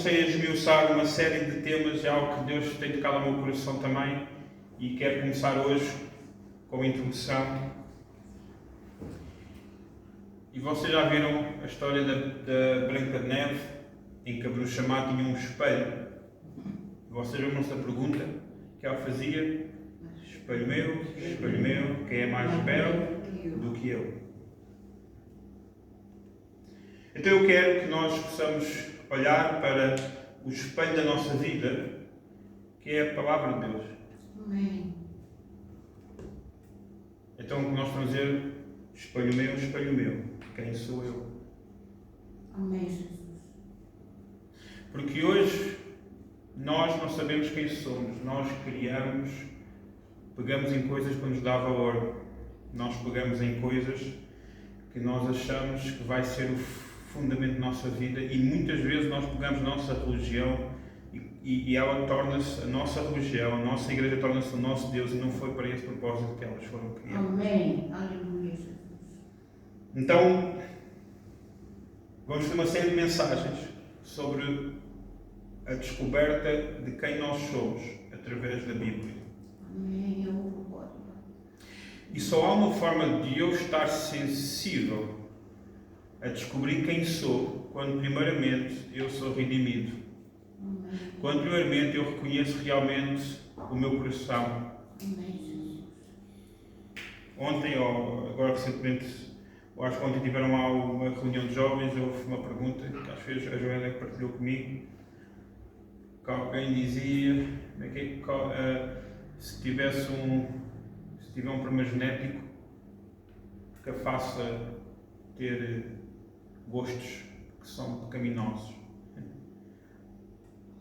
comecei a esmiuçar uma série de temas, é algo que Deus tem tocado ao meu coração também, e quero começar hoje com a introdução. E vocês já viram a história da Branca de Neve, em que a bruxa má tinha um espelho. Vocês lembram-se da pergunta que ela fazia? Espelho meu, quem é mais belo do que eu? Então eu quero que nós possamos olhar para o espelho da nossa vida, que é a Palavra de Deus. Amém. Então o que nós estamos a dizer, espelho meu, quem sou eu? Amém, Jesus. Porque hoje nós não sabemos quem somos, nós pegamos em coisas que nos dá valor, nós pegamos em coisas que nós achamos que vai ser o fundamento da nossa vida, e muitas vezes nós pegamos a nossa religião e ela torna-se a nossa religião, a nossa igreja torna-se o nosso Deus, e não foi para esse propósito que elas foram criadas. Amém. Aleluia, Jesus. Então, vamos ter uma série de mensagens sobre a descoberta de quem nós somos através da Bíblia. Amém. Eu concordo. E só há uma forma de eu estar sensível a descobrir quem sou quando primeiramente eu sou redimido. Amém. Quando primeiramente eu reconheço realmente o meu coração. Amém, Jesus. Ontem, ou agora recentemente, eu acho que ontem tiveram lá uma reunião de jovens, houve uma pergunta que acho que a Joana partilhou comigo, que alguém dizia se tiver um problema genético que a faça ter gostos que são pecaminosos.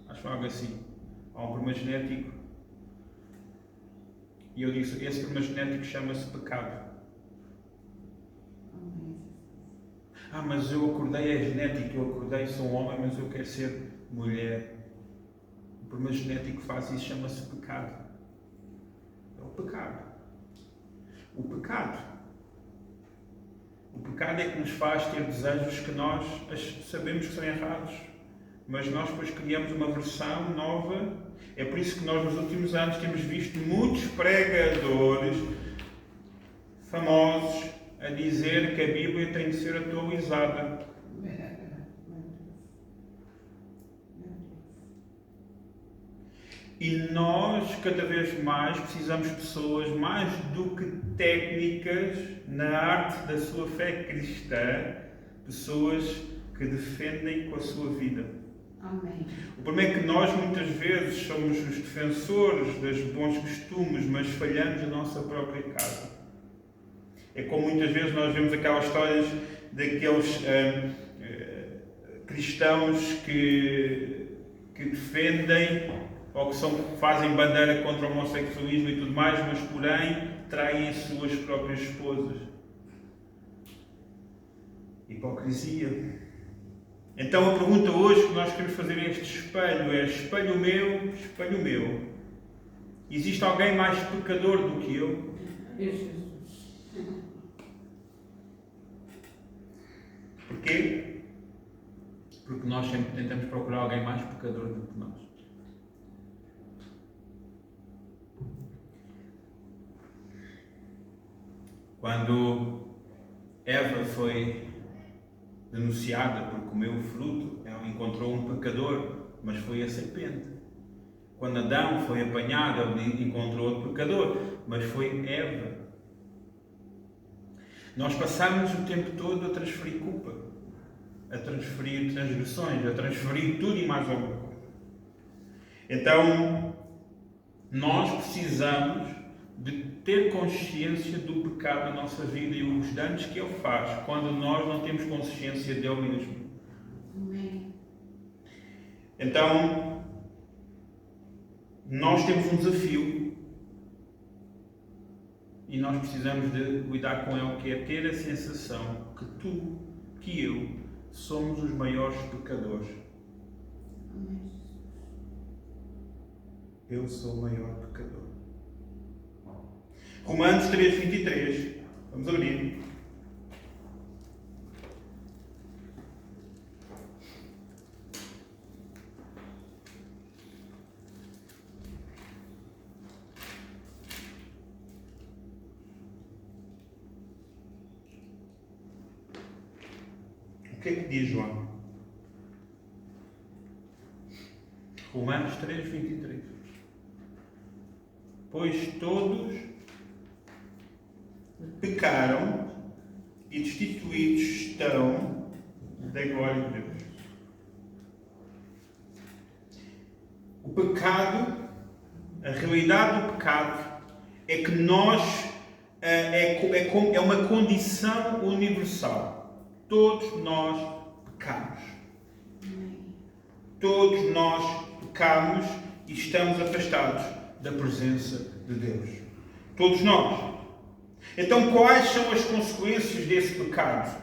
Acho algo assim. Há um problema genético e eu disse, esse problema genético chama-se pecado. Amém. Mas eu acordei, é genético, eu acordei, sou um homem, mas eu quero ser mulher. O problema genético faz isso, chama-se pecado. É o pecado. O pecado é que nos faz ter desejos que nós sabemos que são errados, mas nós depois criamos uma versão nova. É por isso que nós nos últimos anos temos visto muitos pregadores famosos a dizer que a Bíblia tem de ser atualizada. E nós, cada vez mais, precisamos de pessoas, mais do que técnicas, na arte da sua fé cristã, pessoas que defendem com a sua vida. Amém. O problema é que nós, muitas vezes, somos os defensores dos bons costumes, mas falhamos na nossa própria casa. É como muitas vezes nós vemos aquelas histórias daqueles cristãos que defendem ou que fazem bandeira contra o homossexualismo e tudo mais, mas porém traem as suas próprias esposas. Hipocrisia. Então a pergunta hoje que nós queremos fazer a este espelho é: espelho meu, existe alguém mais pecador do que eu? Jesus. Porquê? Porque nós sempre tentamos procurar alguém mais pecador do que nós. Quando Eva foi denunciada por comer o fruto, ela encontrou um pecador, mas foi a serpente. Quando Adão foi apanhado, ele encontrou outro pecador, mas foi Eva. Nós passamos o tempo todo a transferir culpa, a transferir transgressões, a transferir tudo e mais alguma coisa. Então, nós precisamos de ter consciência do pecado na nossa vida e os danos que ele faz quando nós não temos consciência dele mesmo. Amém. Então, nós temos um desafio e nós precisamos de lidar com ele, que é ter a sensação que tu, que eu, somos os maiores pecadores. Amém. Eu sou o maior pecador. Romanos 3:23. Vamos abrir. O que é que diz João? Romanos 3:23. Pois todos pecaram e destituídos estão da glória de Deus. O pecado, a realidade do pecado é que nós é uma condição universal. Todos nós pecamos. Todos nós pecamos e estamos afastados da presença de Deus. Todos nós. Então, quais são as consequências desse pecado?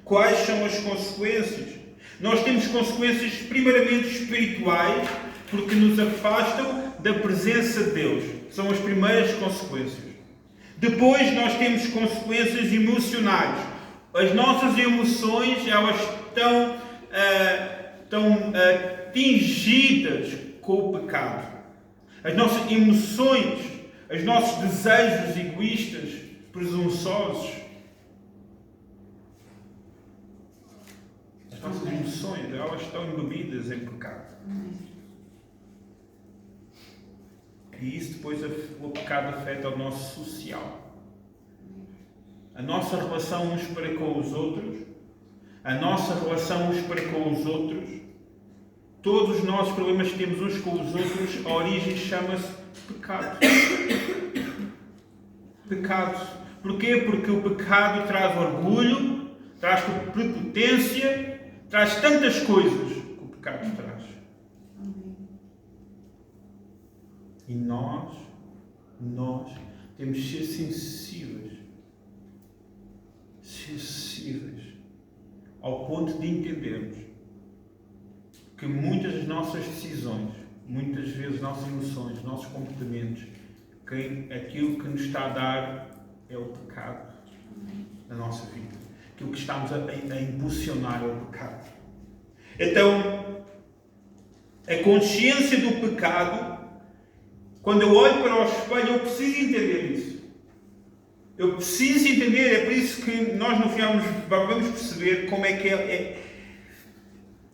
Quais são as consequências? Nós temos consequências primeiramente espirituais, porque nos afastam da presença de Deus. São as primeiras consequências. Depois nós temos consequências emocionais. As nossas emoções, elas estão atingidas com o pecado. As nossas emoções, os nossos desejos egoístas, presunçosos, as nossas emoções, elas estão embebidas em pecado. E isso depois, o pecado afeta o nosso social. A nossa relação uns para com os outros, a nossa relação uns para com os outros, todos os nossos problemas que temos uns com os outros, a origem chama-se pecado. Pecado. Porquê? Porque o pecado traz orgulho, traz prepotência, traz tantas coisas que o pecado traz. E nós temos de ser sensíveis ao ponto de entendermos que muitas das nossas decisões, muitas vezes nossas emoções, nossos comportamentos, que aquilo que nos está a dar é o pecado na nossa vida. Aquilo que estamos a impulsionar é o pecado. Então, a consciência do pecado, quando eu olho para o espelho, eu preciso entender isso. Eu preciso entender, é por isso que nós no final vamos perceber como é que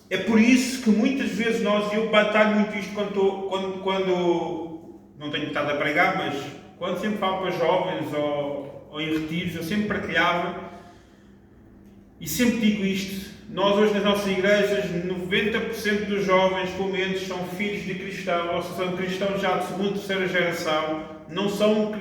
é por isso que muitas vezes eu batalho muito isto quando não tenho estado a pregar, mas quando sempre falo para jovens ou em retiros, eu sempre partilhava e sempre digo isto. Nós hoje nas nossas igrejas, 90% dos jovens, pelo menos, são filhos de cristãos, ou são cristãos já de segunda, terceira geração. Não são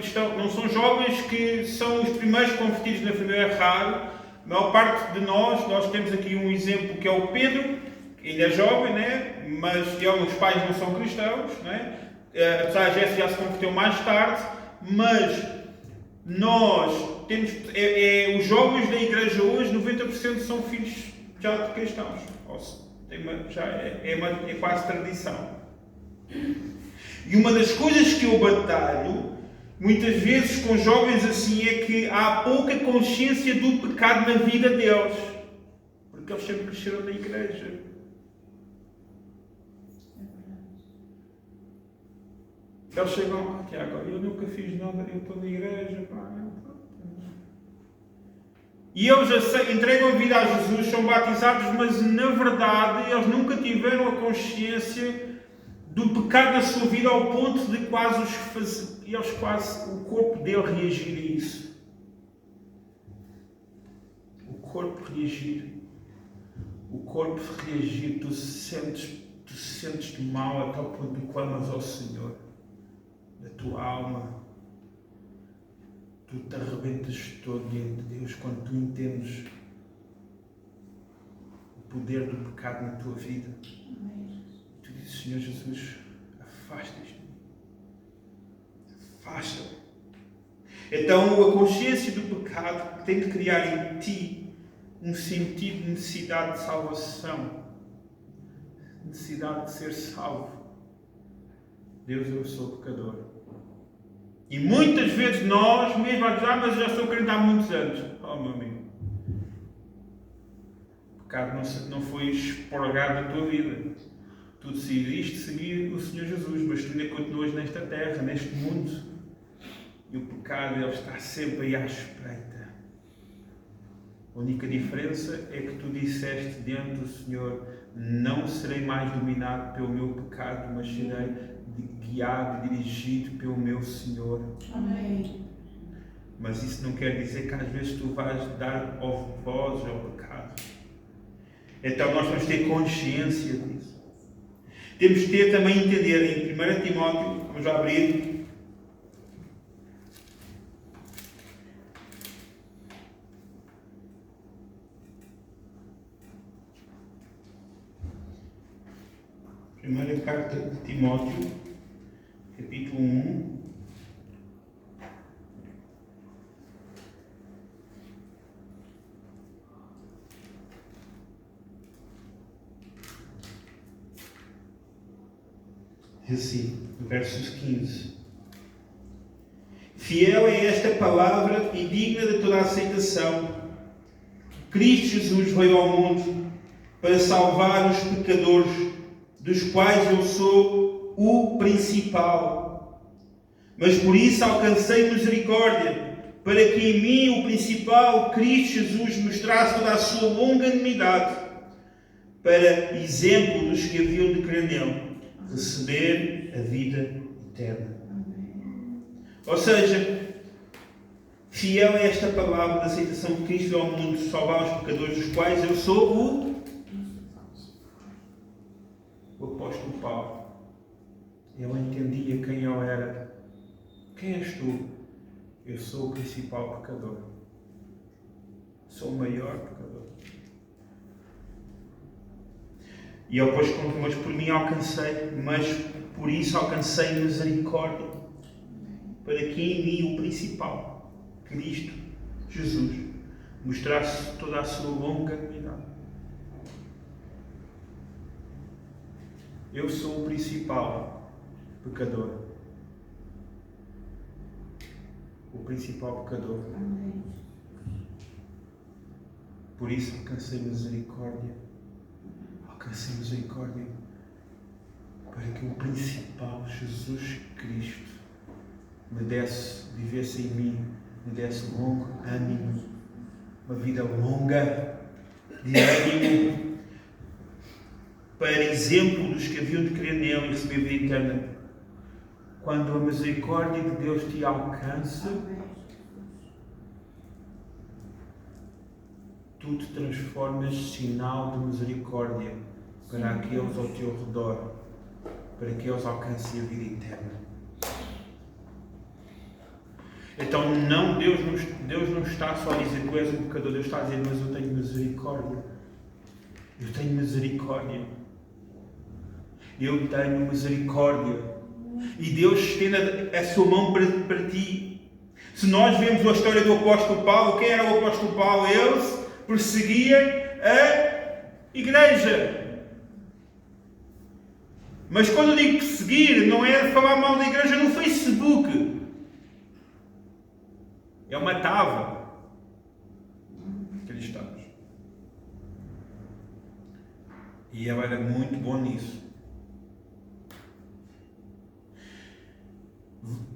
jovens que são os primeiros convertidos na família, é raro. A maior parte de nós temos aqui um exemplo que é o Pedro, que ainda é jovem, né? Mas os pais não são cristãos, né? Apesar de Jéssica já se converteu mais tarde, mas nós temos, os jovens da igreja hoje, 90% são filhos já de cristãos. É quase tradição. E uma das coisas que eu batalho, muitas vezes com jovens assim, é que há pouca consciência do pecado na vida deles. Porque eles sempre cresceram na igreja. Eles chegam, Tiago, eu nunca fiz nada, eu estou na igreja, pá. E eles entregam a vida a Jesus, são batizados, mas na verdade eles nunca tiveram a consciência do pecado da sua vida ao ponto de o corpo dele reagir a isso. O corpo reagir, tu sentes-te mal até ao ponto de clamas ao Senhor, da tua alma. Tu te arrebentas todo diante de Deus quando tu entendes o poder do pecado na tua vida. Tu dizes, Senhor Jesus, afasta-te de mim. Afasta-te. Então, a consciência do pecado tem de criar em ti um sentido de necessidade de salvação. Necessidade de ser salvo. Deus, eu sou pecador. E muitas vezes nós, mesmo a dizer, mas eu já sou crente há muitos anos. Oh, meu amigo. O pecado não foi expurgado da tua vida. Tu decidiste seguir o Senhor Jesus, mas tu ainda continuas nesta terra, neste mundo. E o pecado, ele está sempre aí à espreita. A única diferença é que tu disseste diante do Senhor: não serei mais dominado pelo meu pecado, mas serei guiado e dirigido pelo meu Senhor. Amém. Mas isso não quer dizer que às vezes tu vais dar voz ao pecado. Então nós temos que ter consciência disso. Temos que ter também entender em 1 Timóteo, vamos já abrir. Primeira carta de Timóteo, capítulo 1. Assim, versos 15. Fiel é esta palavra e digna de toda a aceitação. Cristo Jesus veio ao mundo para salvar os pecadores, dos quais eu sou o principal. Mas por isso alcancei misericórdia, para que em mim, o principal, Cristo Jesus, mostrasse toda a sua longanimidade, para exemplo dos que haviam de crer nele, receber a vida eterna. Ou seja, fiel é esta palavra da aceitação de Cristo veio ao mundo salvar os pecadores, dos quais eu sou o apóstolo Paulo. Ele entendia quem ele era. Quem és tu? Eu sou o principal pecador. Sou o maior pecador. E ele depois conta: mas por mim alcancei, mas por isso alcancei misericórdia, para que em mim o principal, Cristo Jesus, mostrasse toda a sua longanimidade. Eu sou o principal pecador. O principal pecador. Amém. Por isso alcancei misericórdia. Alcancei misericórdia para que o principal, Jesus Cristo, vivesse em mim, me desse longo ânimo, uma vida longa de ânimo, para exemplo dos que haviam de crer nele e receber vida eterna. Quando a misericórdia de Deus te alcança, tu te transformas em sinal de misericórdia para aqueles ao teu redor, para que eles alcancem a vida eterna. Então Deus não está só a dizer que tu és um pecador, Deus está a dizer: mas eu tenho misericórdia. Eu tenho misericórdia. Eu tenho misericórdia. E Deus estende a sua mão para ti. Se nós vemos a história do apóstolo Paulo, quem era o apóstolo Paulo? Ele perseguia a igreja. Mas quando eu digo perseguir, não é falar mal da igreja no Facebook. Ele matava cristãos. E ele era muito bom nisso.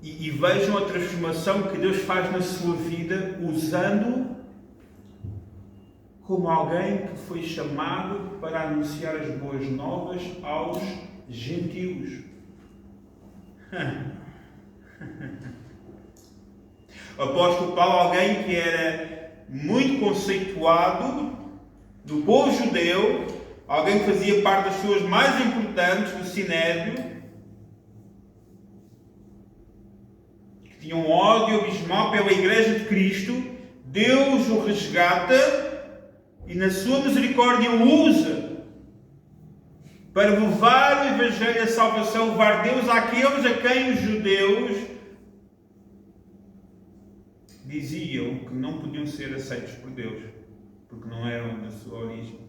E vejam a transformação que Deus faz na sua vida, usando como alguém que foi chamado para anunciar as boas novas aos gentios. O apóstolo Paulo, alguém que era muito conceituado do povo judeu, alguém que fazia parte das pessoas mais importantes do Sinédrio, que tinha um ódio abismal pela Igreja de Cristo. Deus o resgata e na sua misericórdia o usa para levar o Evangelho e a salvação, levar Deus àqueles a quem os judeus diziam que não podiam ser aceitos por Deus, porque não eram da sua origem.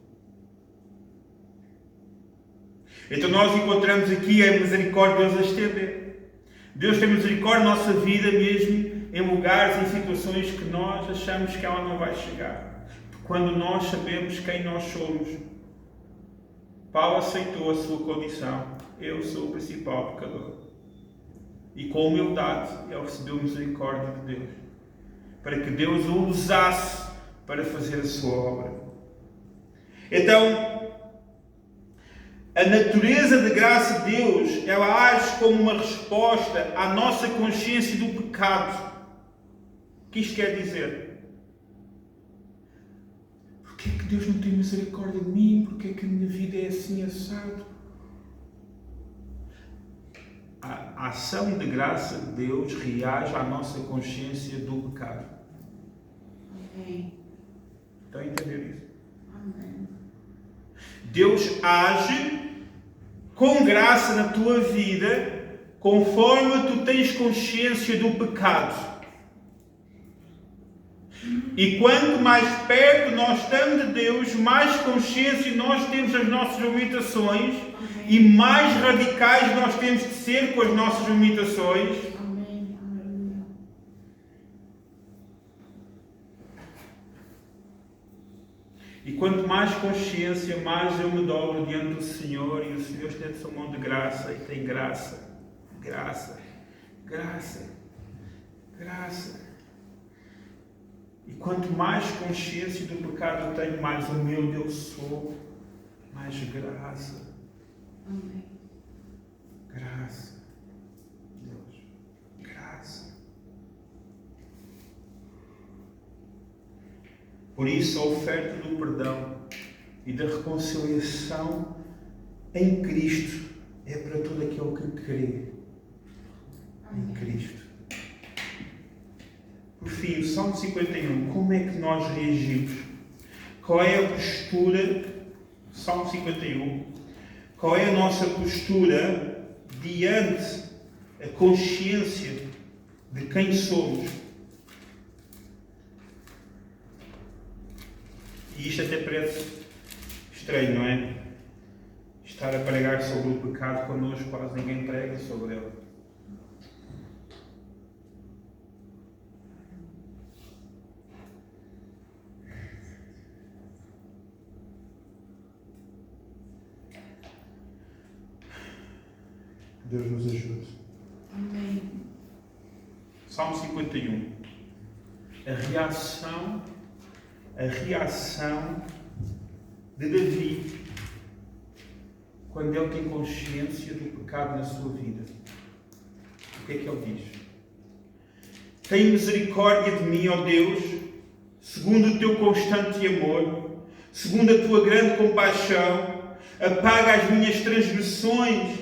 Então nós encontramos aqui a misericórdia de Deus a estender. Deus tem misericórdia na nossa vida, mesmo em lugares, em situações que nós achamos que ela não vai chegar. Quando nós sabemos quem nós somos. Paulo aceitou a sua condição. Eu sou o principal pecador. E com humildade ele recebeu misericórdia de Deus, para que Deus o usasse para fazer a sua obra. Então, a natureza de graça de Deus, ela age como uma resposta à nossa consciência do pecado. O que isto quer dizer? Porquê é que Deus não tem misericórdia de mim? Porquê é que a minha vida é assim assado? A ação de graça de Deus reage à nossa consciência do pecado. Amém. Estão a entender isso? Amém. Deus age com graça na tua vida conforme tu tens consciência do pecado. E quanto mais perto nós estamos de Deus, mais consciência nós temos das nossas limitações e mais radicais nós temos de ser com as nossas limitações. Amém. Aleluia. E quanto mais consciência, mais eu me dobro diante do Senhor, e o Senhor estende sua mão de graça, e tem graça, graça, graça, graça. E quanto mais consciência do pecado eu tenho, mais humilde eu sou, mais graça, Amém. graça, Deus, graça. Por isso, a oferta do perdão e da reconciliação em Cristo é para todo aquele que crê em Cristo. Por fim, o Salmo 51, como é que nós reagimos? Qual é a postura, Salmo 51, qual é a nossa postura diante a consciência de quem somos? E isto até parece estranho, não é? Estar a pregar sobre o pecado connosco, quase ninguém prega sobre ele. Deus nos ajude. Amém. Salmo 51. A reação de Davi quando ele tem consciência do pecado na sua vida. O que é que ele diz? Tem misericórdia de mim, ó Deus, segundo o teu constante amor, segundo a tua grande compaixão, apaga as minhas transgressões,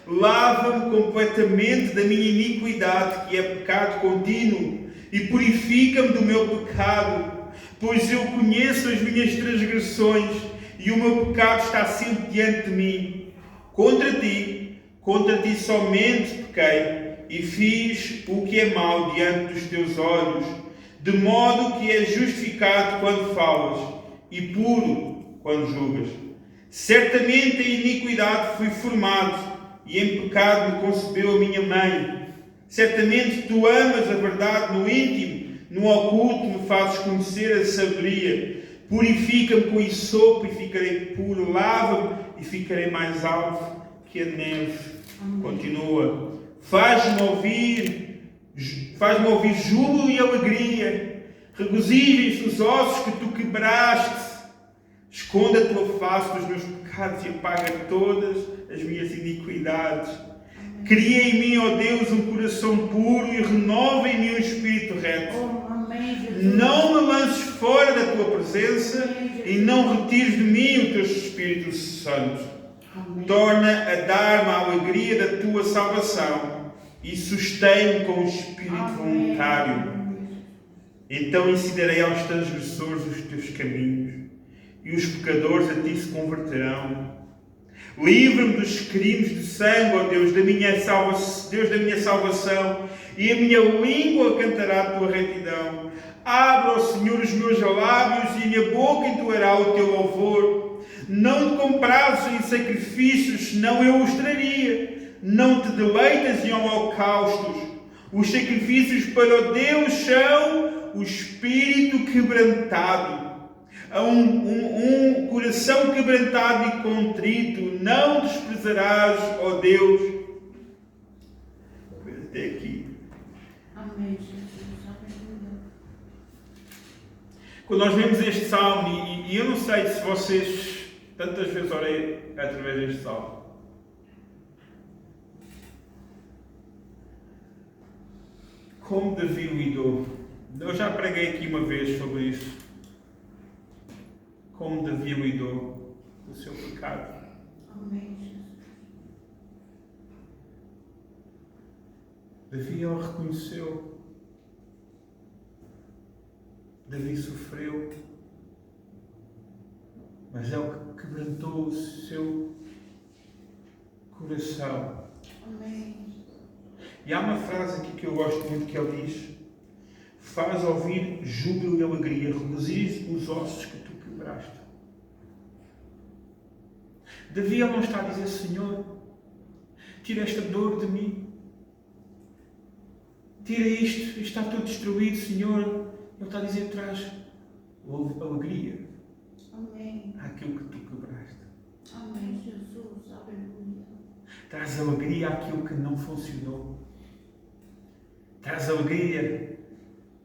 lava-me completamente da minha iniquidade, que é pecado contínuo, e purifica-me do meu pecado, pois eu conheço as minhas transgressões e o meu pecado está sempre diante de mim. Contra ti somente pequei e fiz o que é mau diante dos teus olhos, de modo que és justificado quando falas e puro quando julgas. Certamente em iniquidade fui formado e em pecado me concebeu a minha mãe. Certamente tu amas a verdade no íntimo, no oculto me fazes conhecer a sabedoria. Purifica-me com hisopo e ficarei puro, lava-me e ficarei mais alto que a neve. Amém. Continua. Faz-me ouvir júbilo e alegria. Regozijem-se os ossos que tu quebraste. Esconda a tua face dos meus pecados e apaga todas as minhas iniquidades. Cria em mim, ó Deus, um coração puro e renova em mim um espírito reto. Oh, amém, Jesus. Não me lances fora da tua presença e não retires de mim o teu Espírito Santo. Amém. Torna a dar-me a alegria da tua salvação e sustém-me com o espírito voluntário. Então ensinarei aos transgressores os teus caminhos e os pecadores a ti se converterão. Livra-me dos crimes de sangue, ó Deus, Deus da minha salvação, e a minha língua cantará a tua retidão. Abra, ó Senhor, os meus lábios, e a minha boca entoará o teu louvor. Não te comprases em sacrifícios, senão eu os traria. Não te deleitas em holocaustos. Os sacrifícios para o Deus são o espírito quebrantado. A um coração quebrantado e contrito, não desprezarás, ó Deus. Até aqui. Amém, Jesus. Aleluia. Quando nós vemos este salmo, e eu não sei se vocês tantas vezes orei através deste salmo. Como Davi lidou. Eu já preguei aqui uma vez sobre isso. Como Davi lidou com o seu pecado. Amém, Jesus. Davi, ele reconheceu. Davi sofreu. Mas ele quebrantou o seu coração. Amém. E há uma frase aqui que eu gosto muito que ele diz: faz ouvir júbilo e alegria, regozije os ossos que tu quebraste. Davi ele não está a dizer: Senhor, tira esta dor de mim. Tira isto está tudo destruído, Senhor. Ele está a dizer: traz alegria Amém. àquilo que tu quebraste. Amém, Jesus. Aleluia. Traz alegria àquilo que não funcionou. Traz alegria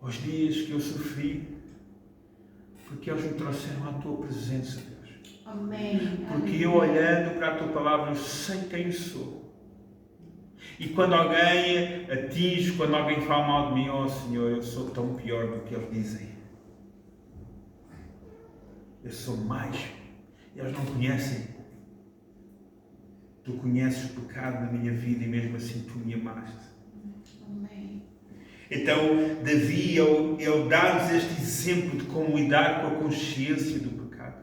aos dias que eu sofri, porque eles me trouxeram à tua presença, Deus. Amém. Porque eu, olhando para a tua palavra, eu sei quem sou. E quando alguém atinge, quando alguém fala mal de mim, oh Senhor, eu sou tão pior do que eles dizem. Eu sou mais. Eles não conhecem. Tu conheces o pecado na minha vida e mesmo assim tu me amaste. Amém. Então, Davi, ele dá-nos este exemplo de como lidar com a consciência do pecado.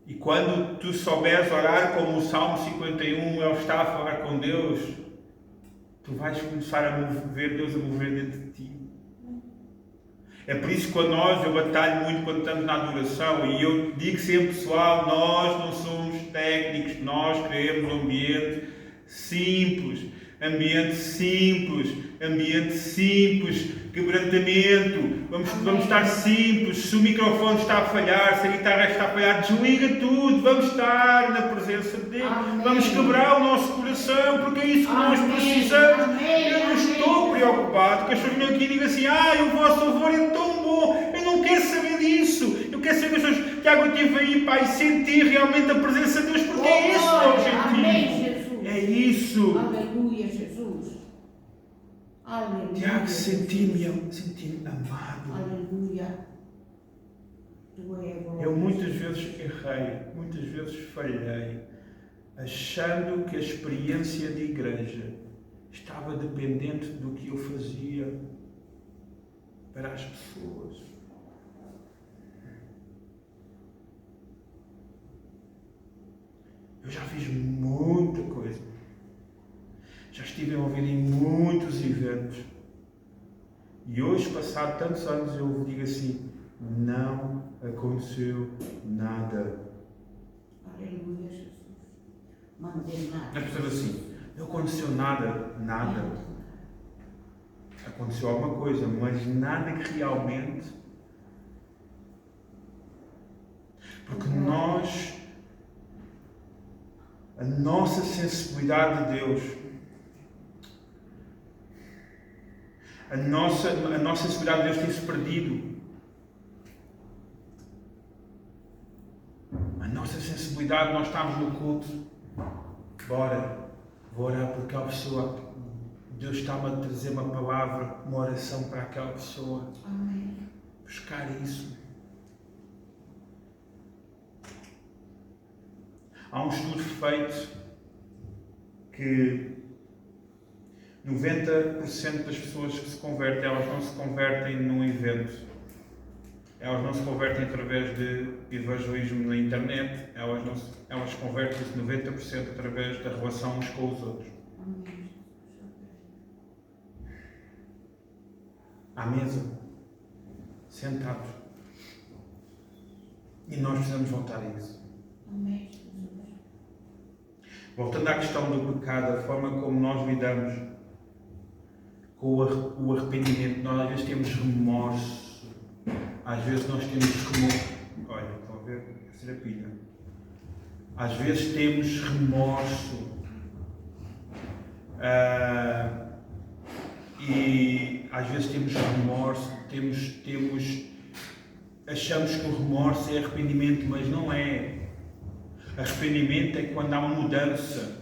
E quando tu souberes orar como o Salmo 51, ele está a falar com Deus, tu vais começar a ver Deus a mover dentro de ti. É por isso que quando eu batalho muito quando estamos na adoração, e eu digo sempre, pessoal, nós não somos técnicos, nós queremos um ambiente simples, quebrantamento, vamos estar simples. Se o microfone está a falhar, se a guitarra está a falhar, desliga tudo, vamos estar na presença de Deus. Amém. Vamos quebrar o nosso coração, porque é isso que nós precisamos. Amém. Eu não estou preocupado que as pessoas venham aqui e digam assim: o vosso louvor é tão bom. Eu não quero saber disso. Eu quero saber, pessoas, Tiago, eu estive aí, Pai, e sentir realmente a presença de Deus, porque é esse o objetivo. Amém, Jesus. É isso. Aleluia, Jesus. Aleluia. Tiago, senti-me amado. Aleluia. Tu és bom. Eu muitas vezes errei, muitas vezes falhei, achando que a experiência de igreja estava dependente do que eu fazia para as pessoas. Eu já fiz muita coisa. Já estive envolvido em muitos eventos. E hoje, passado tantos anos, eu digo assim: não aconteceu nada. Aleluia, Jesus. Mandei nada. As pessoas assim: não aconteceu nada. Aconteceu alguma coisa, mas nada que realmente. Porque a nossa sensibilidade de Deus, a nossa sensibilidade de Deus tem-se perdido. A nossa sensibilidade, nós estamos no culto. Bora, vou orar por aquela pessoa. Deus está-me a trazer uma palavra, uma oração para aquela pessoa. Amém. Buscar isso. Há um estudo feito que 90% das pessoas que se convertem, elas não se convertem num evento. Elas não se convertem através de evangelismo na internet. Elas convertem-se 90% através da relação uns com os outros. Amém. À mesa, sentados. E nós precisamos voltar a isso. Amém, Jesus. Voltando à questão do pecado, a forma como nós lidamos com o arrependimento, nós às vezes temos remorso, às vezes nós temos remorso. Olha, estão a ver? Essa era a pilha. Às vezes temos remorso. E às vezes temos remorso achamos que o remorso é arrependimento, mas não é. Arrependimento é quando há uma mudança.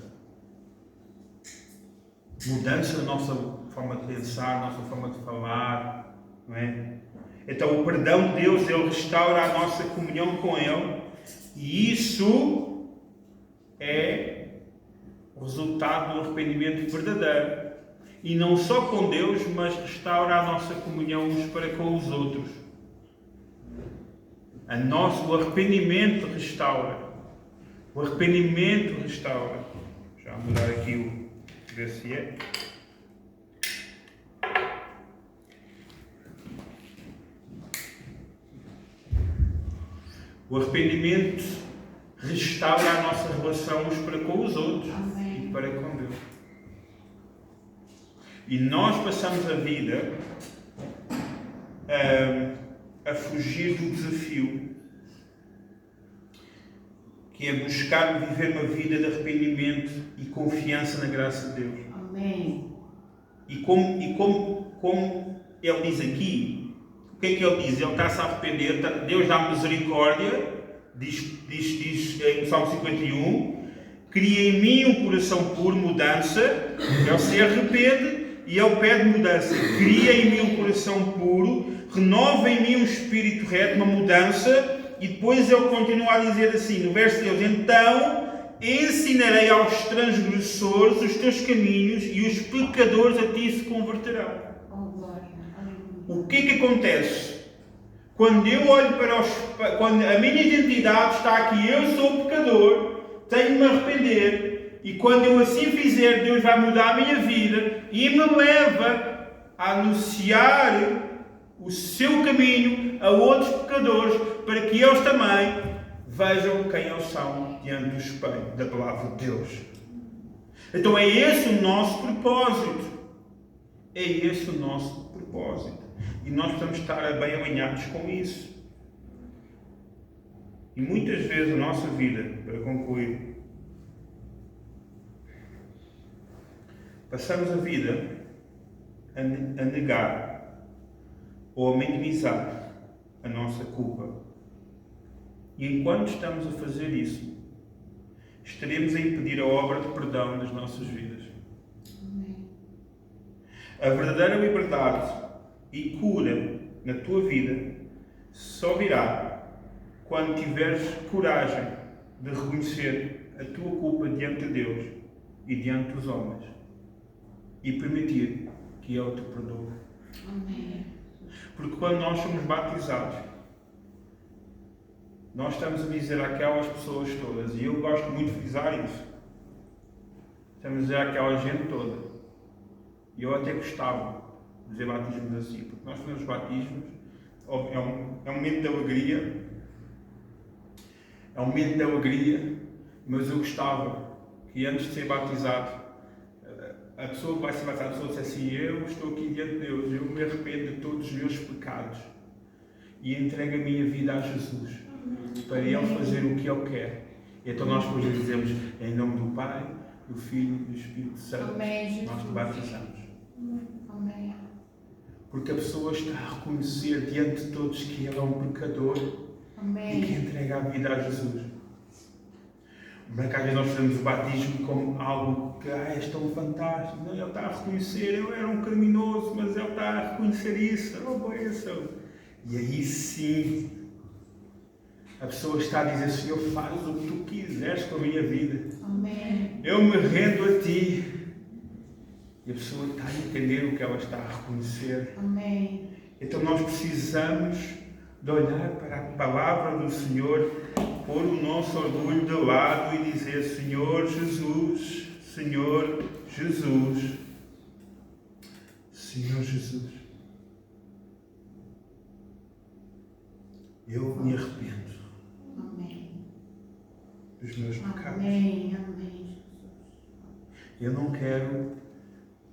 Mudança na nossa forma de pensar, na nossa forma de falar, não é? Então o perdão de Deus, Ele restaura a nossa comunhão com Ele, e isso é o resultado do arrependimento verdadeiro. E não só com Deus, mas restaura a nossa comunhão uns para com os outros. O arrependimento restaura. O arrependimento restaura. Já vou mudar aqui o ver se é. O arrependimento restaura a nossa relação uns para com os outros. Amém. E para com Deus. E nós passamos a vida a fugir do desafio, que é buscar viver uma vida de arrependimento e confiança na graça de Deus. Amém. E como ele diz aqui, o que é que ele diz? Ele está-se a arrepender, Deus dá misericórdia, diz em Salmo 51, cria em mim um coração puro, mudança. Ele se arrepende e ele pede mudança. Cria em mim um coração puro, renova em mim um espírito reto, uma mudança. E depois ele continua a dizer assim, no verso 11: então ensinarei aos transgressores os teus caminhos e os pecadores a ti se converterão. Oh, glória. Aleluia. O que é que acontece? Quando eu olho quando a minha identidade está aqui, eu sou pecador, tenho de me arrepender, e quando eu assim fizer, Deus vai mudar a minha vida e me leva a anunciar o seu caminho a outros pecadores, para que eles também vejam quem eles são diante do espelho da palavra de Deus. Então é esse o nosso propósito. É esse o nosso propósito. E nós precisamos estar bem alinhados com isso. E muitas vezes a nossa vida, para concluir, passamos a vida a negar ou a minimizar a nossa culpa. E enquanto estamos a fazer isso, estaremos a impedir a obra de perdão nas nossas vidas. Amém. A verdadeira liberdade e cura na tua vida só virá quando tiveres coragem de reconhecer a tua culpa diante de Deus e diante dos homens e permitir que Ele te perdoe. Amém. Porque quando nós somos batizados, nós estamos a dizer àquelas pessoas todas, e eu gosto muito de frisar isso, estamos a dizer àquela gente toda, e eu até gostava de dizer batismos assim, porque nós fazemos batismos, é um momento de alegria, mas eu gostava que antes de ser batizado, a pessoa que vai ser batizada, a pessoa diz assim: eu estou aqui diante de Deus, eu me arrependo de todos os meus pecados e entrego a minha vida a Jesus, para Ele fazer o que Ele quer. E então nós depois dizemos, em nome do Pai, do Filho e do Espírito Santo, Amém, nós te batizamos. Amém. Porque a pessoa está a reconhecer diante de todos que ele é um pecador e Amém. que entrega a vida a Jesus. Mas às vezes nós fazemos o batismo como algo que é tão fantástico. Não, ele está a reconhecer, eu era um criminoso, mas ele está a reconhecer isso. Oh, bênção. E aí sim, a pessoa está a dizer: Senhor, faz o que tu quiseres com a minha vida. Amém. Eu me rendo a ti. E a pessoa está a entender o que ela está a reconhecer. Amém. Então nós precisamos de olhar para a palavra do Senhor, pôr o nosso orgulho de lado e dizer: Senhor Jesus, Senhor Jesus, Senhor Jesus, eu me arrependo Amém. dos meus pecados. Amém. Amém, Jesus. Eu não quero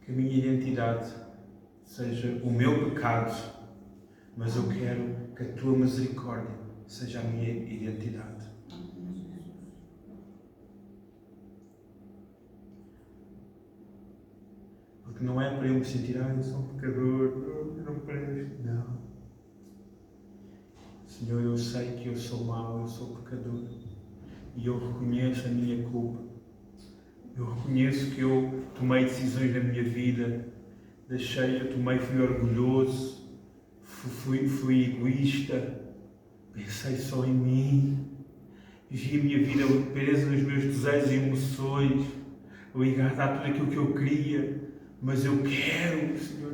que a minha identidade seja o meu pecado, mas eu quero que a tua misericórdia seja a minha identidade. Amém, Jesus. Porque não é para eu me sentir: eu sou um pecador, eu não presto. Não. Senhor, eu sei que eu sou mau, eu sou pecador. E eu reconheço a minha culpa. Eu reconheço que eu tomei decisões na minha vida. Fui orgulhoso. Fui egoísta. Pensei só em mim. Vivi a minha vida presa nos meus desejos e emoções. Ligado a tudo aquilo que eu queria. Mas eu quero, Senhor,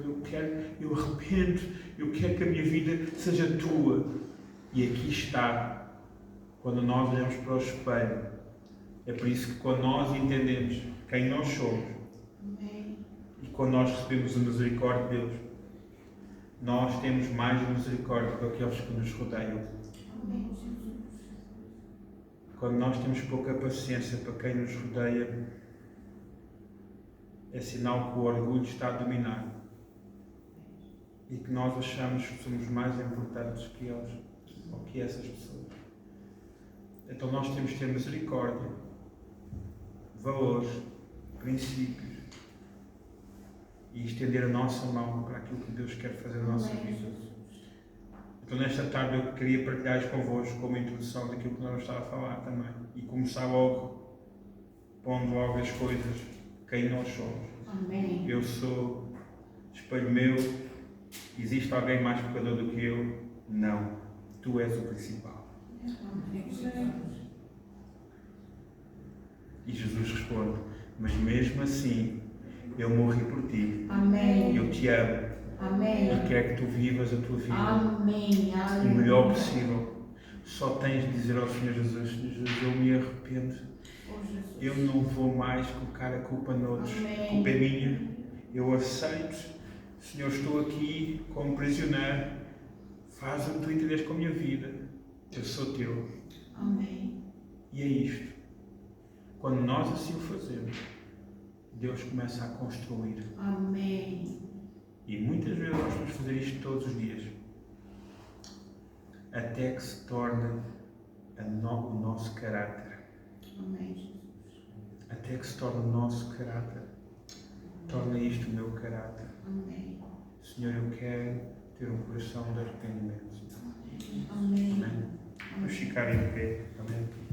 eu arrependo. Eu quero que a minha vida seja tua. E aqui está. Quando nós olhamos para o espelho, é por isso que quando nós entendemos quem nós somos, Amém. e quando nós recebemos a misericórdia de Deus, nós temos mais misericórdia com aqueles que nos rodeiam. Amém, Jesus. Quando nós temos pouca paciência para quem nos rodeia, é sinal que o orgulho está a dominar e que nós achamos que somos mais importantes que eles ou que essas pessoas. Então nós temos que ter misericórdia, valores, princípios e estender a nossa mão para aquilo que Deus quer fazer na nossa vida. Então nesta tarde eu queria partilhar isto convosco como introdução daquilo que nós estávamos a falar também. E começar logo, pondo logo as coisas, quem nós somos. Amém. Eu sou espelho meu, existe alguém mais pecador do que eu? Não, tu és o principal. Amém, Jesus. E Jesus responde, mas mesmo assim, eu morri por ti. Amém. Eu te amo. Amém. E quero que tu vivas a tua vida Amém. o melhor possível. Só tens de dizer ao Senhor Jesus, Senhor Jesus, eu me arrependo. Oh, Jesus. Eu não vou mais colocar a culpa noutros. Amém. A culpa é minha. Eu aceito. Senhor, estou aqui como prisioneiro. Faz o que tu entendes com a minha vida. Eu sou teu. Amém. E é isto. Quando nós assim o fazemos, Deus começa a construir. Amém. E muitas vezes nós vamos fazer isto todos os dias. Até que se torne o nosso caráter. Amém, Jesus. Até que se torne o nosso caráter. Torna isto o meu caráter. Amém. Senhor, eu quero ter um coração de arrependimento. Amém. Amém. Vamos ficar em pé. Amém.